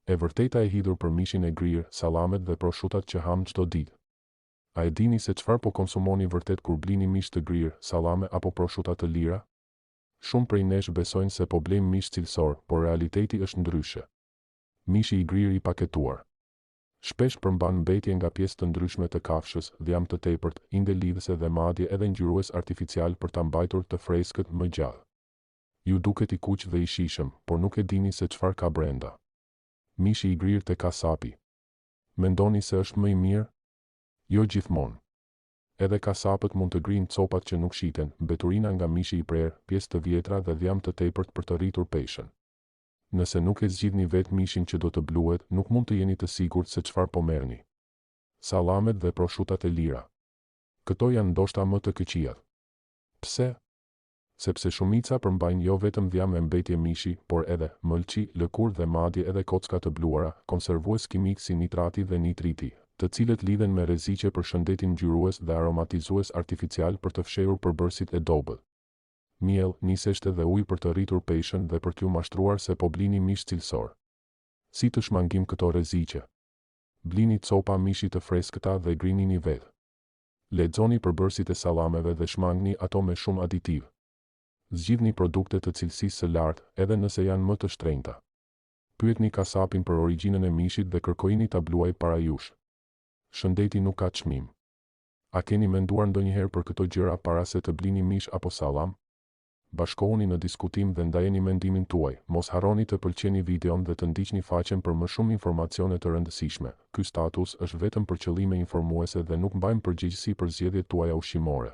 E vërteta e hidhur për mishin e grirë, sallamet dhe proshutat që ham çdo ditë. A e dini se çfarë po konsumoni vërtet kur blini mish të grirë, sallame apo proshuta të lira? Shumë prej nesh besojnë se po blejmë mish cilësor, por realiteti është ndryshe. Mishi i grirë i paketuar shpesh përmban mbetje nga pjesë të ndryshme të kafshës, dhjam të tepërt, inde lidhëse dhe madje edhe ngjyrues artificial për ta mbajtur të freskët më gjallë. Ju duket i kuq dhe i shishëm, por nuk e dini se çfarë ka brenda. Mishi i grirë te kasapi. Mendoni se është më i mirë? Jo gjithmonë. Edhe kasapët mund të grinë copat që nuk shiten, mbeturina nga mishi i prerë, pjesë të vjetra dhe dhjam të tepërt për të rritur peshën. Nëse nuk e zgjidhni vetë mishin që do të bluhet, nuk mund të jeni të sigurt se çfarë po merrni. Sallamet dhe proshutat e lira. Këto janë ndoshta më të këqijat. Pse? Sepse shumica përmbajnë jo vetëm dhjam e mbetje mishi, por edhe mëlçi, lëkurë dhe madje edhe kocka të bluara, konservues kimik si nitrati dhe nitriti, të cilët lidhen me rreziqe për shëndetin ngjyrues dhe aromatizues artificial për të fshehur përbërësit e dobët. Miell, niseshte dhe ujë për të rritur peshën dhe për t'ju mashtruar se po blini mish cilësor. Si të shmangim këto rreziqe? Blini copa mishi të freskëta dhe grinini vetë. Lexoni përbërësit e sallameve dhe shmangni ato me shumë aditiv. Zgjidhni produkte të cilësisë së lartë, edhe nëse janë më të shtrenjta. Pyetni kasapin për origjinën e mishit dhe kërkojini ta bluajë para jush. Shëndeti nuk ka çmim. A keni menduar ndonjëherë për këto gjëra para se të blini mish apo sallam? Bashkohuni në diskutim dhe ndajeni mendimin tuaj. Mos harroni të pëlqeni videon dhe të ndiqni faqen për më shumë informacione të rëndësishme. Ky status është vetëm për qëllime informuese dhe nuk mbajmë përgjegjësi për zgjedhjet tuaja ushqimore.